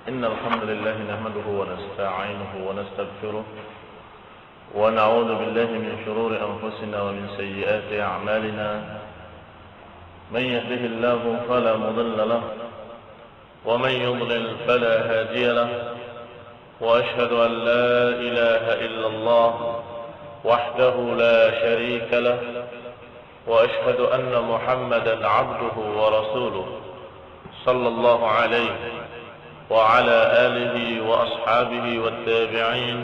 إن الحمد لله نحمده ونستعينه ونستغفره ونعوذ بالله من شرور أنفسنا ومن سيئات أعمالنا. من يهده الله فلا مضل له ومن يضلل فلا هادي له، وأشهد أن لا إله إلا الله وحده لا شريك له، وأشهد أن محمدا عبده ورسوله صلى الله عليه وعلى آله وأصحابه والتابعين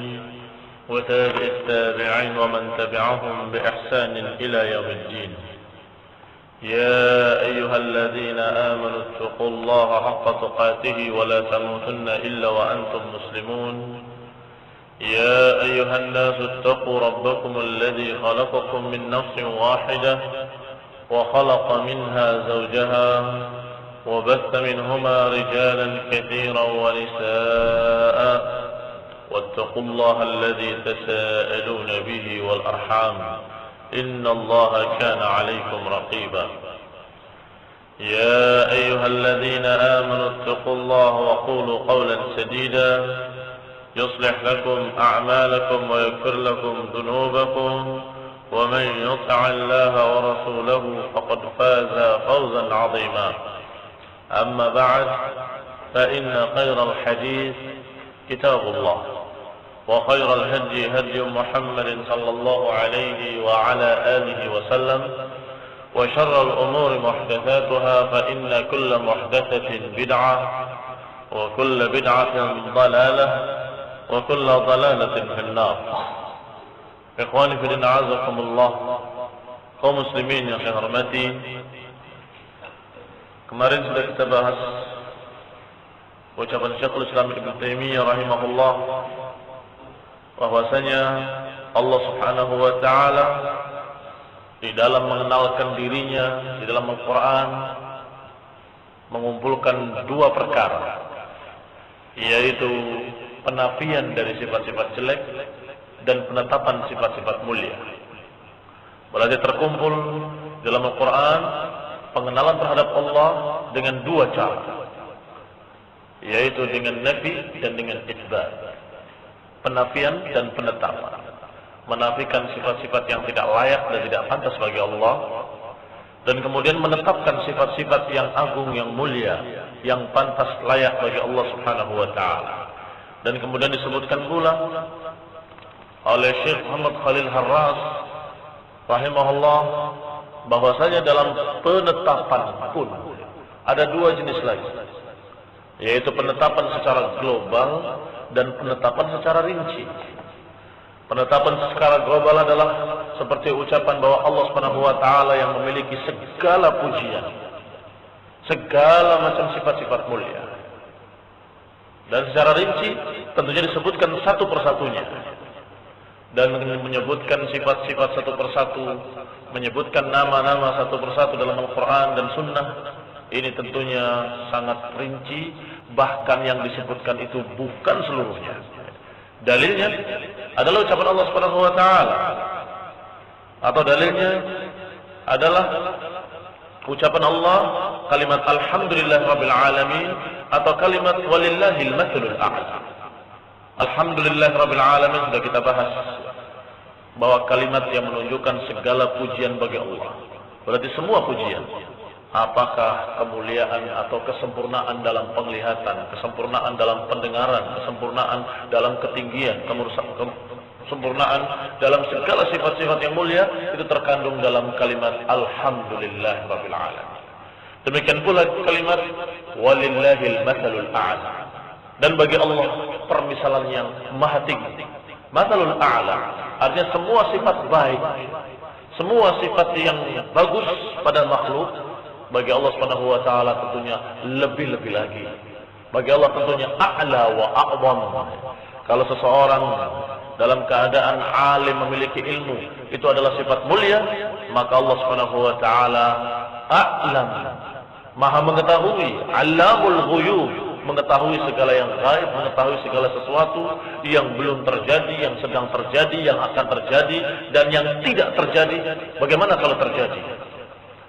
وتابع التابعين ومن تبعهم بإحسان إلى يوم الدين. يا أيها الذين آمنوا اتقوا الله حق تقاته ولا تموتن إلا وأنتم مسلمون. يا أيها الناس اتقوا ربكم الذي خلقكم من نفس واحدة وخلق منها زوجها وبث منهما رجالا كثيرا ونساء، واتقوا الله الذي تساءلون به والأرحام إن الله كان عليكم رقيبا. يا أيها الذين آمنوا اتقوا الله وقولوا قولا سديدا يصلح لكم أعمالكم ويغفر لكم ذنوبكم، ومن يطع الله ورسوله فقد فاز فوزا عظيما. أما بعد، فإن خير الحديث كتاب الله، وخير الهدي هدي محمد صلى الله عليه وعلى آله وسلم، وشر الأمور محدثاتها، فإن كل محدثة بدعة وكل بدعة ضلالة وكل ضلالة في النار. Ikhwani fi din, a'azakumullah, kaum muslimin yang saya hormati, kemarin sudah kita bahas ucapan Syekhul Islam Ibnu Taimiyah rahimahullah bahwasanya Allah Subhanahu wa taala di dalam mengenalkan dirinya di dalam Al-Qur'an mengumpulkan dua perkara, yaitu penafian dari sifat-sifat jelek dan penetapan sifat-sifat mulia. Berarti terkumpul dalam Al-Quran pengenalan terhadap Allah dengan dua cara, yaitu dengan nafi dan dengan itsbat, penafian dan penetapan. Menafikan sifat-sifat yang tidak layak dan tidak pantas bagi Allah, dan kemudian menetapkan sifat-sifat yang agung, yang mulia, yang pantas layak bagi Allah Subhanahu wa taala. Dan kemudian disebutkan pula oleh Syekh Muhammad Khalil Harras rahimahullah bahwasanya dalam penetapan pun ada dua jenis lagi, yaitu penetapan secara global dan penetapan secara rinci. Penetapan secara global adalah seperti ucapan bahwa Allah Subhanahu wa taala yang memiliki segala pujian, segala macam sifat-sifat mulia. Dan secara rinci tentunya disebutkan satu persatunya, dan menyebutkan sifat-sifat satu persatu, menyebutkan nama-nama satu persatu dalam Al-Quran dan Sunnah. Ini tentunya sangat rinci, bahkan yang disebutkan itu bukan seluruhnya. Dalilnya adalah ucapan Allah Subhanahu wa taala, atau dalilnya adalah ucapan Allah, kalimat alhamdulillah rabbil alamin, atau kalimat walillahil mathalul a'la. Alhamdulillah rabbil alamin sudah kita bahas bahwa kalimat yang menunjukkan segala pujian bagi Allah. Berarti semua pujian, apakah kemuliaan atau kesempurnaan dalam penglihatan, kesempurnaan dalam pendengaran, kesempurnaan dalam ketinggian, kesempurnaan dalam segala sifat-sifat yang mulia, itu terkandung dalam kalimat alhamdulillah rabbil alamin. Demikian pula kalimat walillahil mathalul a'la. Dan bagi Allah permisalan yang maha tinggi. Mathalul a'la artinya semua sifat baik, semua sifat yang bagus pada makhluk, bagi Allah Subhanahu wa taala tentunya lebih-lebih lagi. Bagi Allah tentunya a'la wa a'zam. Kalau seseorang dalam keadaan alim, memiliki ilmu, itu adalah sifat mulia, maka Allah Subhanahu wa taala a'lam, maha mengetahui, alamul ghuyub, mengetahui segala yang gaib, mengetahui segala sesuatu yang belum terjadi, yang sedang terjadi, yang akan terjadi, dan yang tidak terjadi. Bagaimana kalau terjadi?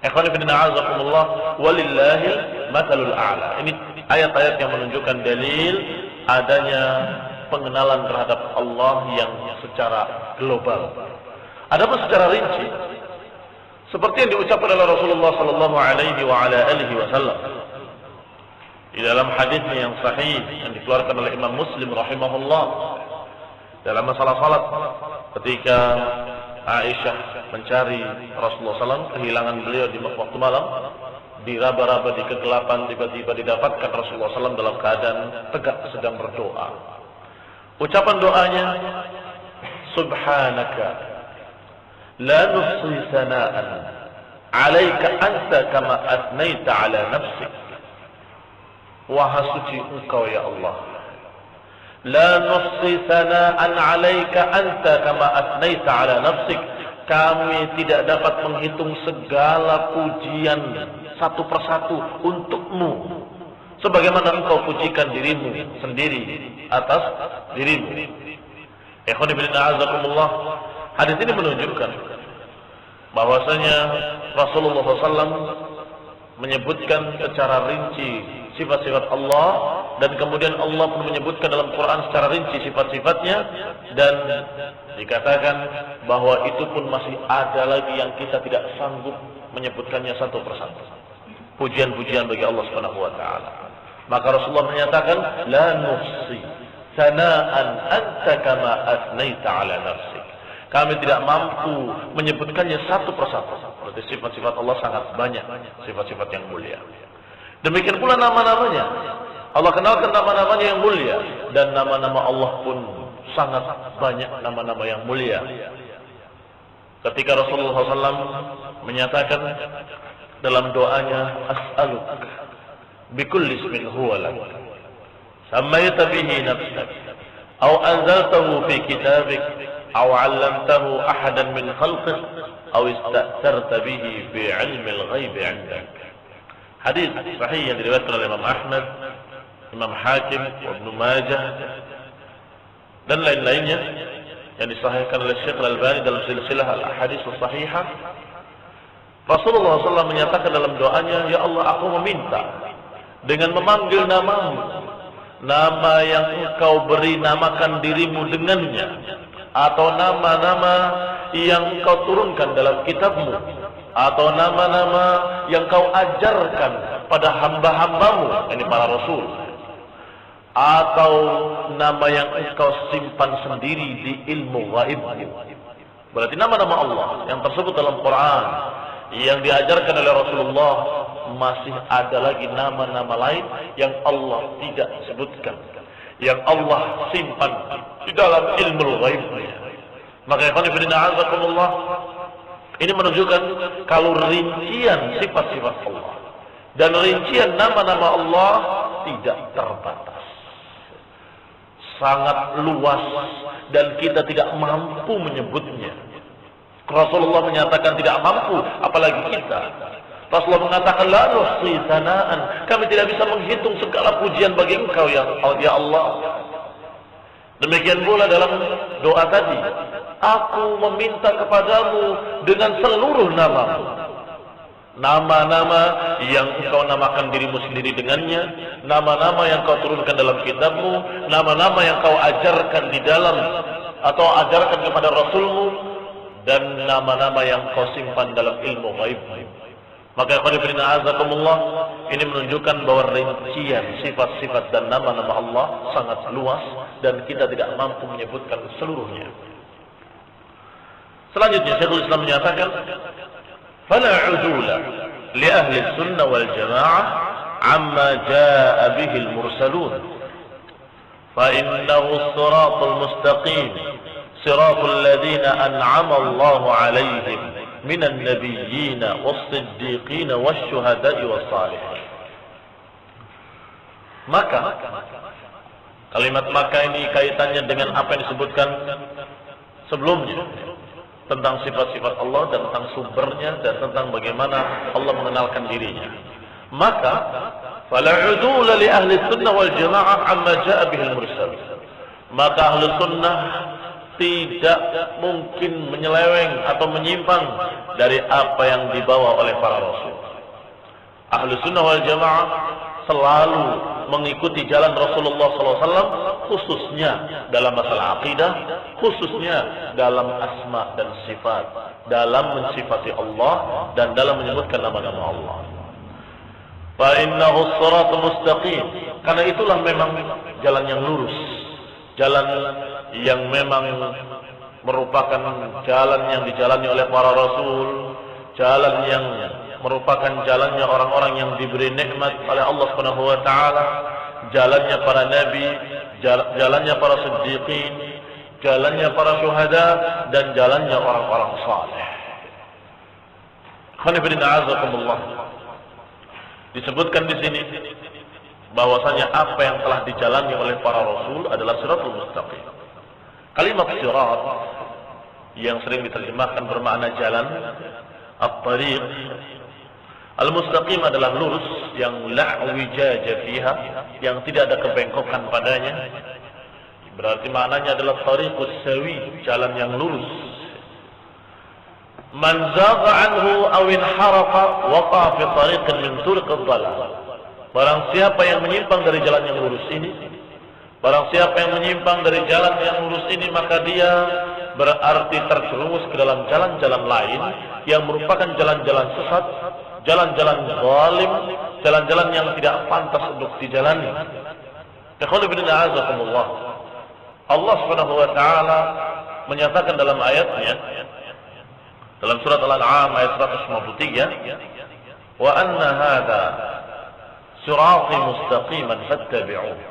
Ikhwan fillah, a'azakumullah, walillahil matsalul a'la. Ini ayat-ayat yang menunjukkan dalil adanya pengenalan terhadap Allah yang secara global. Adapun secara rinci, seperti yang diucapkan oleh Rasulullah sallallahu alaihi wa ala alihi wasallam di dalam hadisnya yang sahih yang dikeluarkan oleh Imam Muslim rahimahullah dalam masalah salat, ketika Aisyah mencari Rasulullah SAW, kehilangan beliau di waktu malam, diraba-raba di kegelapan, tiba-tiba didapatkan Rasulullah SAW dalam keadaan tegak sedang berdoa. Ucapan doanya, Subhanaka la nuhsi sana'an 'alaika anta kama atnaita 'ala nafsik. Wahai suci Engkau ya Allah, la nuhsi sana'an 'alaika anta kama atnaita 'ala nafsik. Kami tidak dapat menghitung segala pujian satu persatu untukmu, sebagaimana Engkau pujikan dirimu sendiri atas dirimu. Ikhwani fillah azakumullah. Hadis ini menunjukkan bahwasanya Rasulullah SAW menyebutkan secara rinci sifat-sifat Allah, dan kemudian Allah pun menyebutkan dalam Quran secara rinci sifat-sifatnya, dan dikatakan bahwa itu pun masih ada lagi yang kita tidak sanggup menyebutkannya satu persatu. Pujian-pujian bagi Allah Subhanahu wa taala. Maka Rasulullah menyatakan, la nuhsi sana'an anta kama asnaita 'ala nafsik. Kami tidak mampu menyebutkannya satu persatu. Berarti sifat-sifat Allah sangat banyak, sifat-sifat yang mulia. Demikian pula nama-namanya. Allah kenalkan nama-namanya yang mulia, dan nama-nama Allah pun sangat banyak nama-nama yang mulia. Ketika Rasulullah SAW menyatakan dalam doanya, as'aluk bikulli ismin huwa lak sammaita bihi nafsak aw anzaltahu fi kitabik aw 'allamtahu ahadan min khalqik aw ista'tharta bihi fi 'ilmil ghaib 'indak. Hadis sahih yang diriwayatkan oleh Imam Ahmad, Imam Hakim, Ibnu Majah dan lain-lainnya, yang disahihkan oleh Syekh Al-Albani dalam silsilah al-ahadits as-sahihah. Rasulullah SAW menyatakan dalam doanya, ya Allah, aku meminta dengan memanggil namamu, nama yang engkau beri namakan dirimu dengannya, atau nama-nama yang engkau turunkan dalam kitabmu, atau nama-nama yang kau ajarkan pada hamba-hambamu, ini para rasul, atau nama yang engkau simpan sendiri di ilmu ghaib. Berarti nama-nama Allah yang tersebut dalam Quran yang diajarkan oleh Rasulullah, masih ada lagi nama-nama lain yang Allah tidak sebutkan, yang Allah simpan di dalam ilmu ghaibnya. Maka ikhwan fillah azakumullah, ini menunjukkan kalau rincian sifat-sifat Allah dan rincian nama-nama Allah tidak terbatas, sangat luas, dan kita tidak mampu menyebutnya. Rasulullah menyatakan tidak mampu, apalagi kita. Rasulullah mengatakan, la nuhsi sana'an, kami tidak bisa menghitung segala pujian bagi Engkau ya Allah. Demikian pula dalam doa tadi, aku meminta kepadamu dengan seluruh namamu, nama-nama yang engkau namakan dirimu sendiri dengannya, nama-nama yang kau turunkan dalam kitabmu, nama-nama yang kau ajarkan di dalam atau ajarkan kepada Rasulmu, dan nama-nama yang kau simpan dalam ilmu ghaib. Maka azakumullah, ini menunjukkan bahwa rincian sifat-sifat dan nama-nama Allah sangat luas, dan kita tidak mampu menyebutkan seluruhnya. Selanjutnya Syekhul Islam menyatakan, fala 'udula li ahli sunnah wal jamaah amma jaa'a bihi al-mursalun, fa innahu as-siratal mustaqim siratal ladzina an'ama Allahu 'alaihim minan nabiyyin was-siddiqin wasyuhada'i was-salihin. Maka kalimat maka ini kaitannya dengan apa yang disebutkan sebelumnya tentang sifat-sifat Allah dan tentang sumbernya dan tentang bagaimana Allah mengenalkan dirinya. Maka fala 'udula li ahli sunnah wal jamaah amma jaa'a bihi al-mursal. Maka ahli sunnah tidak mungkin menyeleweng atau menyimpang dari apa yang dibawa oleh para rasul. Ahlu sunnah wal jamaah selalu mengikuti jalan Rasulullah SAW, khususnya dalam masalah akidah, khususnya dalam asma dan sifat, dalam mensifati Allah dan dalam menyebutkan nama-nama Allah. Fa innahu shiratal mustaqim, karena itulah memang jalan yang lurus, jalan yang memang merupakan jalan yang dijalani oleh para rasul, jalan yang merupakan jalannya orang-orang yang diberi nikmat oleh Allah Subhanahu wa taala, jalannya para nabi, jalannya para siddiqin, jalannya para syuhada, dan jalannya orang-orang saleh. Khonibina azakumullah. Disebutkan di sini bahwasanya apa yang telah dijalani oleh para rasul adalah siratul mustaqim. Kalimat sirat yang sering diterjemahkan bermakna jalan, at-tariq. Al-mustaqim adalah lurus yang la wijaja fiha, yang tidak ada kebengkokan padanya. Berarti maknanya adalah tariqus sawi, jalan yang lurus. Man zagha anhu aw inharafa waqa fi tariqin min turuqid dhalal. Barang siapa yang menyimpang dari jalan yang lurus ini, barang siapa yang menyimpang dari jalan yang lurus ini, maka dia berarti terjerumus ke dalam jalan-jalan lain yang merupakan jalan-jalan sesat, jalan-jalan zalim, jalan-jalan yang tidak pantas untuk dijalani. Ikhwan fillah a'azakumullah. Allah Subhanahu wa taala menyatakan dalam ayatnya dalam surat Al-An'am ayat 153, "Wa anna hadza sirati mustaqiman fattabi'uhu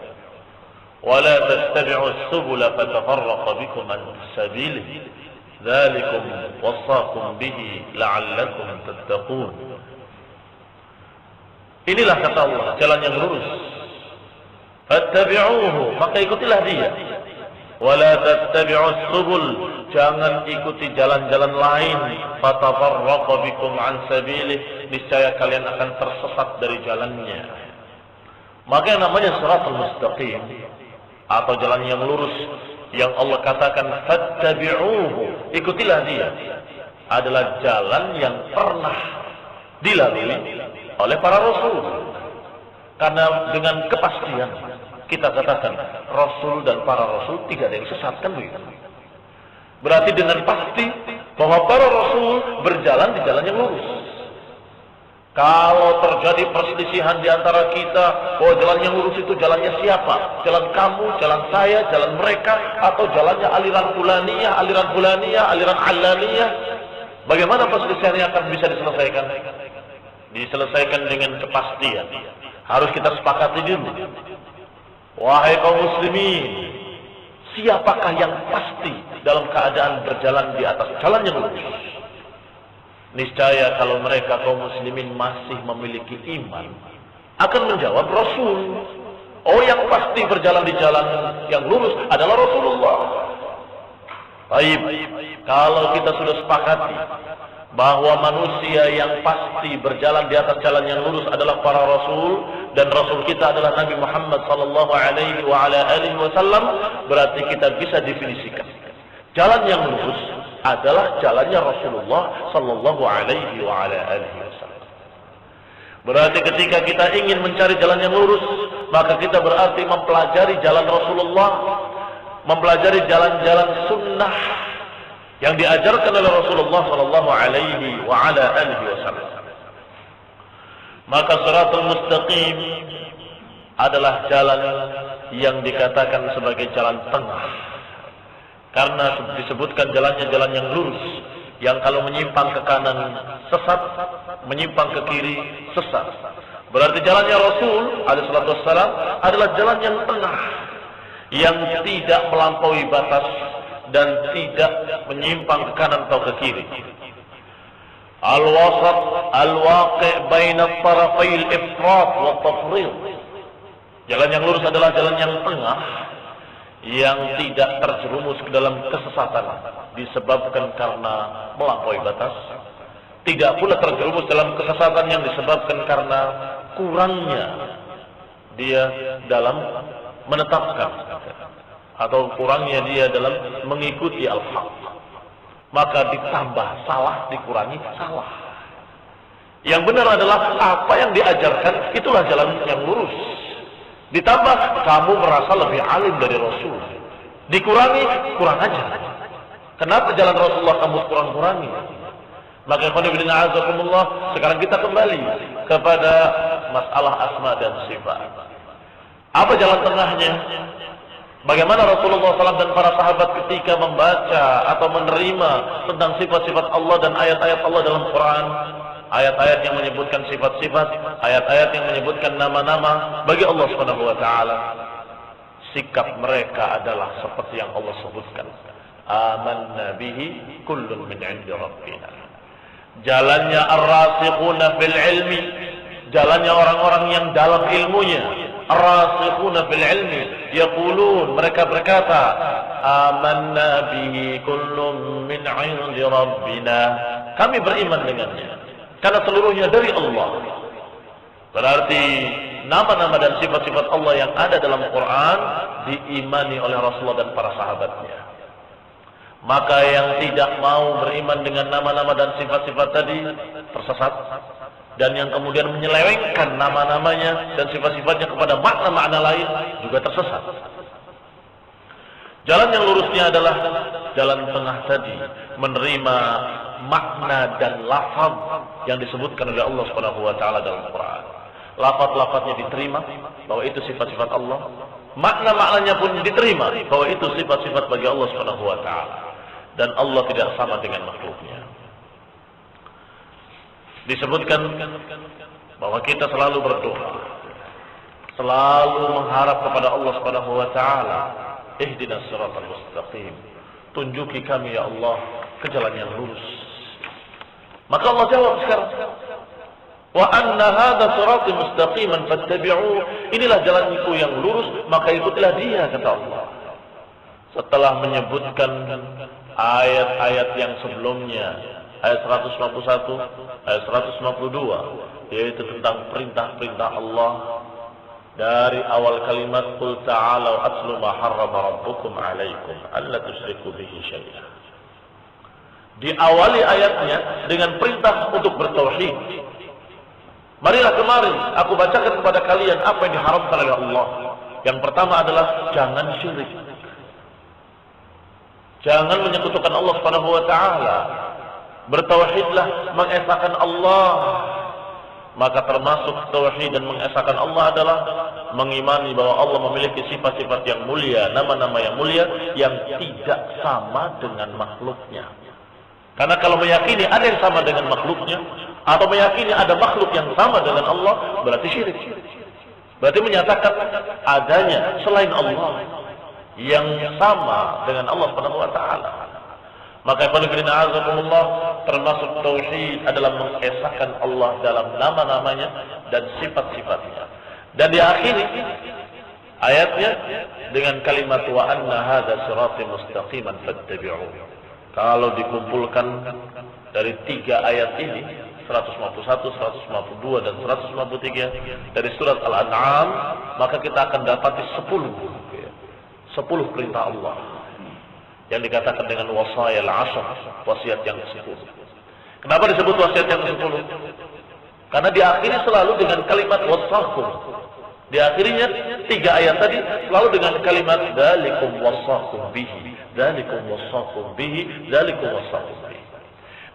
wa la tattabi'us subula fatafarraqa bikum an sabilihi dzalikum wassaqum bihi la'allakum tattaqun." Inilah kata Allah, jalan yang lurus. Fattabi'uhu, maka ikutilah dia. Wa la tattabi'us subul, jangan ikuti jalan-jalan lain. Fatafarraqa bikum an sabilihi, niscaya kalian akan tersesat dari jalannya. Maka yang namanya siratal mustaqim atau jalan yang lurus yang Allah katakan fattabi'uhu, ikutilah dia, adalah jalan yang pernah dilalui oleh para rasul. Karena dengan kepastian kita katakan rasul dan para rasul tidak ada yang sesat, kan begitu. Berarti dengan pasti bahwa para rasul berjalan di jalan yang lurus. Kalau terjadi perselisihan di antara kita, bahwa jalan yang lurus itu jalannya siapa? Jalan kamu, jalan saya, jalan mereka, atau jalannya aliran fulaniyah, aliran allaniyah? Bagaimana perselisihannya akan bisa diselesaikan? Diselesaikan dengan kepastian. Harus kita sepakati dulu. Wahai kaum muslimin, siapakah yang pasti dalam keadaan berjalan di atas jalan yang lurus? Niscaya kalau mereka kaum muslimin masih memiliki iman, akan menjawab Rasul. Oh, yang pasti berjalan di jalan yang lurus adalah Rasulullah. Baik, kalau kita sudah sepakati bahwa manusia yang pasti berjalan di atas jalan yang lurus adalah para rasul, dan rasul kita adalah Nabi Muhammad sallallahu alaihi wasallam, berarti kita bisa definisikan jalan yang lurus adalah jalannya Rasulullah sallallahu alaihi wasallam. Berarti ketika kita ingin mencari jalan yang lurus, maka kita berarti mempelajari jalan Rasulullah, mempelajari jalan-jalan sunnah yang diajarkan oleh Rasulullah sallallahu alaihi wasallam. Maka siratal mustaqim adalah jalan yang dikatakan sebagai jalan tengah, karena disebutkan jalannya jalan yang lurus, yang kalau menyimpang ke kanan sesat, menyimpang ke kiri sesat. Berarti jalannya Rasul alaihi salatu wassalam adalah jalan yang tengah, yang tidak melampaui batas dan tidak menyimpang ke kanan atau ke kiri. Al-wasat al-waqi' baina tarafai al-ifrat wa tafrid. Jalan yang lurus adalah jalan yang tengah, yang tidak terjerumus ke dalam kesesatan disebabkan karena melampaui batas, tidak pula terjerumus dalam kesesatan yang disebabkan karena kurangnya dia dalam menetapkan atau kurangnya dia dalam mengikuti al-haq. Maka ditambah salah, dikurangi salah. Yang benar adalah apa yang diajarkan itulah jalan yang lurus. Ditambah kamu merasa lebih alim dari Rasul. Dikurangi, kurang aja. Kenapa jalan Rasulullah kamu kurang-kurangi? Maka sekarang kita kembali kepada masalah asma dan sifat. Apa jalan tengahnya? Bagaimana Rasulullah SAW dan para sahabat ketika membaca atau menerima tentang sifat-sifat Allah dan ayat-ayat Allah dalam Quran, ayat-ayat yang menyebutkan sifat-sifat, ayat-ayat yang menyebutkan nama-nama bagi Allah Subhanahu wa taala. Sikap mereka adalah seperti yang Allah sebutkan. Amanna bihi kullun min 'indi rabbina. Jalannya ar-rasikhuna fil ilmi, jalannya orang-orang yang dalam ilmunya. Ar-rasikhuna fil ilmi yaqulun, mereka berkata, amanna bihi kullun min 'indi rabbina. Kami beriman dengannya karena seluruhnya dari Allah. Berarti nama-nama dan sifat-sifat Allah yang ada dalam Quran diimani oleh Rasulullah dan para sahabatnya. Maka yang tidak mau beriman dengan nama-nama dan sifat-sifat tadi tersesat, dan yang kemudian menyelewengkan nama-namanya dan sifat-sifatnya kepada makna-makna lain juga tersesat. Jalan yang lurusnya adalah jalan tengah tadi, menerima makna dan lafaz yang disebutkan oleh Allah Subhanahu wa taala dalam Quran. Lafaz-lafaznya diterima bahwa itu sifat-sifat Allah, makna-maknanya pun diterima bahwa itu sifat-sifat bagi Allah Subhanahu wa taala. Dan Allah tidak sama dengan makhluknya. Disebutkan bahwa kita selalu berdoa, selalu mengharap kepada Allah Subhanahu wa taala, ihdinas siratal mustaqim. Tunjuki kami ya Allah ke jalan yang lurus. Maka Allah jawab sekarang, wa anna hadza siratal mustaqiman fattabi'u. Inilah jalanku yang lurus, maka ikutilah dia, kata Allah. Setelah menyebutkan ayat-ayat yang sebelumnya, ayat 151, ayat 152, yaitu tentang perintah-perintah Allah dari awal kalimat qul ta'alu atlu ma harrama rabbukum 'alaikum alla tusyriku bihi syai'an. Diawali ayatnya dengan perintah untuk bertauhid. Marilah kemari aku bacakan kepada kalian apa yang diharamkan oleh Allah. Yang pertama adalah jangan syirik. Jangan menyekutukan Allah Subhanahu wa taala. Bertauhidlah, mengesahkan Allah. Maka termasuk tauhid dan mengesahkan Allah adalah mengimani bahwa Allah memiliki sifat-sifat yang mulia, nama-nama yang mulia yang tidak sama dengan makhluknya. Karena kalau meyakini ada yang sama dengan makhluknya atau meyakini ada makhluk yang sama dengan Allah, berarti syirik. Berarti menyatakan adanya selain Allah yang sama dengan Allah Subhanahu wa taala. Maka Allah termasuk tauhid adalah mengesahkan Allah dalam nama-namanya dan sifat-sifatnya. Dan diakhiri ayatnya dengan kalimat wa anna hadza sirati mustaqiman fattabi'u. Kalau dikumpulkan dari 3 ayat ini, 151, 152 dan 153 dari surat Al-An'am, maka kita akan dapati 10 perintah Allah yang dikatakan dengan wasaya al-ashr, wasiat yang ke-10. Kenapa disebut wasiat yang ke-10? Karena diakhiri selalu dengan kalimat wasakum. Diakhirinya 3 ayat tadi selalu dengan kalimat dzalikum wasakum bihi, dzalikum wasakum bihi, dzalikum wasakum bihi.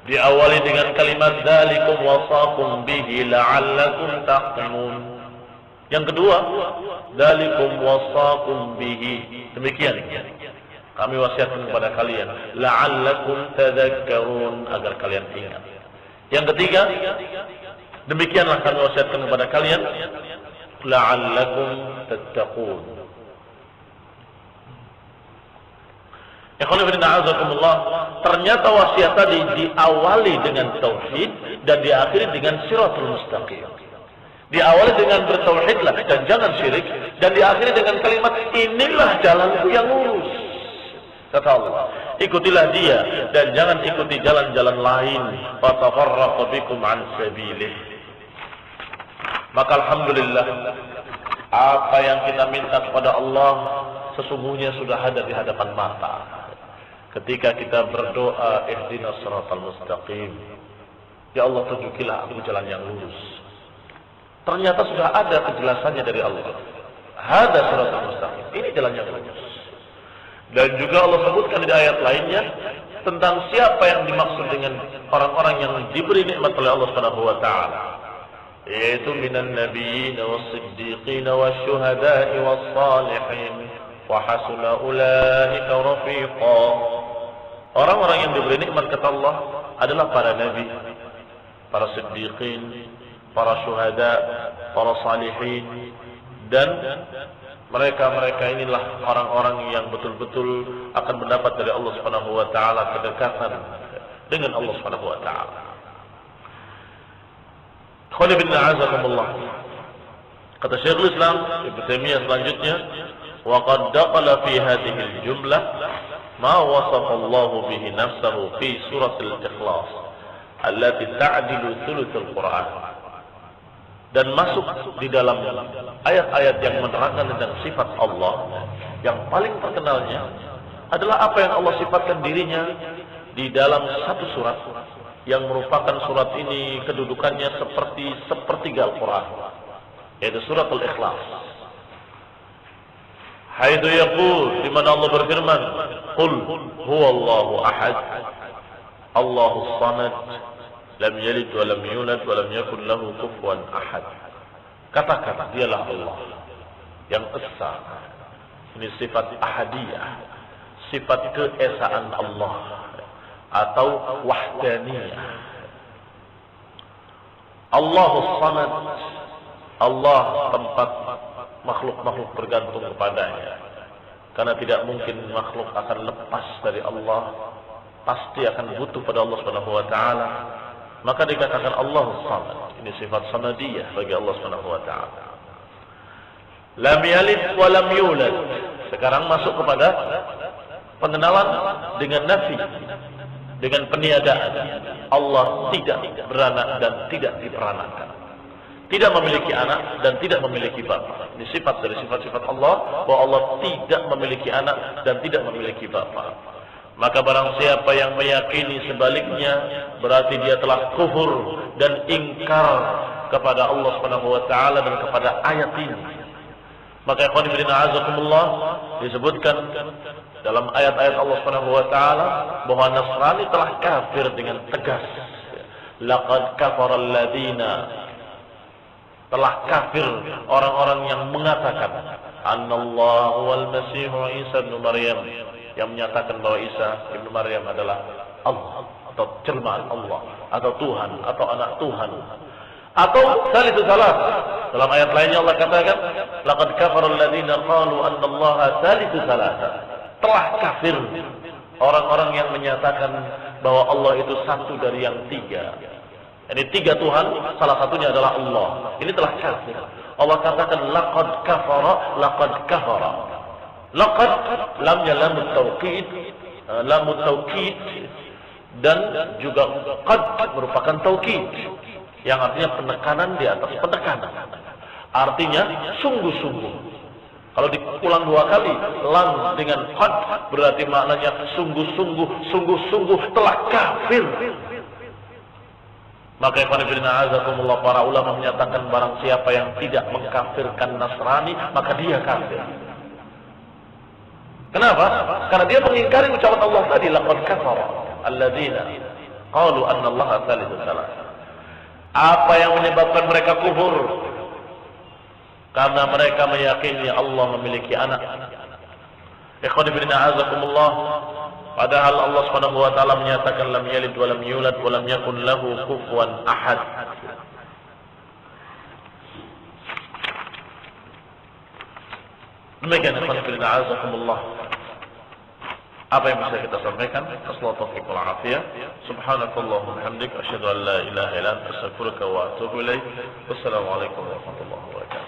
Diawali dengan kalimat dzalikum wasakum bihi la'allakum taqilun. Yang kedua, dzalikum wasakum bihi. Demikian kami wasiatkan kepada kalian, la'allakum tadhakkarun, agar kalian ingat. Yang ketiga, demikianlah kami wasiatkan kepada kalian, la'allakum tattaqun. Ternyata wasiat tadi diawali dengan tauhid dan diakhiri dengan siratul mustaqim. Diawali dengan bertauhidlah dan jangan syirik, dan diakhiri dengan kalimat inilah jalanku yang lurus, kata Allah. Ikutilah dia dan jangan ikuti jalan-jalan lain. Fatafarraqu bikum an sabilih. Maka alhamdulillah, apa yang kita minta kepada Allah sesungguhnya sudah ada di hadapan mata. Ketika kita berdoa ihdinas siratal mustaqim, Ya Allah, tunjukilah aku jalan yang lurus. Ternyata sudah ada kejelasannya dari Allah. Hada siratal mustaqim. Ini jalan yang lurus. Dan juga Allah sebutkan di ayat lainnya tentang siapa yang dimaksud dengan orang-orang yang diberi nikmat oleh Allah Subhanahu wa taala, yaitu minan nabiyyin was-siddiqin wasyuhada'i was-salihin wa hasuna ulaika rafiqa. Orang-orang yang diberi nikmat kata Allah adalah para nabi, para siddiqin, para syuhada, para salihin, dan mereka inilah orang-orang yang betul-betul akan mendapat dari Allah Subhanahu wa taala kedekatan dengan Allah Subhanahu wa taala. Khali bin a'azakumullah. Kata Syekhul Islam Ibnu Taimiyah selanjutnya, wa qad daqala fi hadhihi al-jumlah ma wasafa Allah bihi nafsahu fi surah al-Ikhlas allati ta'dilu thuluth al-Qur'an. Dan masuk di dalam ayat-ayat yang menerangkan tentang sifat Allah, yang paling terkenalnya adalah apa yang Allah sifatkan dirinya di dalam satu surat yang merupakan surat ini kedudukannya seperti sepertiga Al-Quran, yaitu surat Al-Ikhlas. Haitsu yaqul, di mana Allah berfirman, qul huwallahu ahad, Allahus samad, lam yalid wa lam yulad wa lam yakul lahu kufuwan ahad. Katakan, dialah Allah yang esa. Ini sifat ahadiyah, sifat keesaan Allah atau wahdaniyah. Allahus samad, Allah tempat makhluk-makhluk bergantung kepadanya. Karena tidak mungkin makhluk akan lepas dari Allah, pasti akan butuh pada Allah Subhanahu wa taala. Maka dikatakan Allahus samad. Ini sifat samadiyah bagi Allah Subhanahu wa taala. Lam yalid wa lam yulad. Sekarang masuk kepada pengenalan dengan nafi, dengan peniadaan. Allah tidak beranak dan tidak diperanakan. Tidak memiliki anak dan tidak memiliki bapa. Ini sifat dari sifat-sifat Allah, bahwa Allah tidak memiliki anak dan tidak memiliki bapa. Maka barang siapa yang meyakini sebaliknya, berarti dia telah kufur dan ingkar kepada Allah Subhanahu wa taala dan kepada ayat ini. Maka ikhwan fillah azakumullah, disebutkan dalam ayat-ayat Allah Subhanahu wa taala bahwa Nasrani telah kafir dengan tegas. Laqad kafara alladziina, telah kafir orang-orang yang mengatakan annallahu wal masiihu Isa bin Maryam, yang menyatakan bahwa Isa ibnu Maryam adalah Allah atau jelmaan Allah atau Tuhan atau anak Tuhan atau salisu salas. Dalam ayat lainnya Allah katakan laqad kafara alladziina qalu annallaha salisu salas. Telah kafir orang-orang yang menyatakan bahwa Allah itu satu dari yang tiga. Ini tiga Tuhan, salah satunya adalah Allah. Ini telah kafir. Allah katakan laqad kafara. Laqad, lamnya lamut taukid, dan juga qad merupakan taukid, yang artinya penekanan di atas penekanan. Artinya sungguh-sungguh. Kalau diulang dua kali, lam dengan qad berarti maknanya sungguh-sungguh telah kafir. Maka azakumullah, para ulama menyatakan barang siapa yang tidak mengkafirkan Nasrani, maka dia kafir. Kenapa? Karena dia mengingkari ucapan Allah tadi, laqad kafara alladziina qalu annallaha salisu salas. Apa yang menyebabkan mereka kufur? Karena mereka meyakini Allah memiliki anak. Ikhwan fillah azakumullah, padahal Allah Subhanahu wa taala menyatakan lam yalid wa lam yulad wa lam yakun lahu kufuwan ahad. Demikian ikhwan fillah azakumullah apa yang bisa kita sampaikan. Assalamualaikum warahmatullahi wabarakatuh. Subhanakallahumma wa bihamdika asyhadu an la ilaha illa anta astaghfiruka wa atubu ilaik. Wassalamualaikum warahmatullahi wabarakatuh.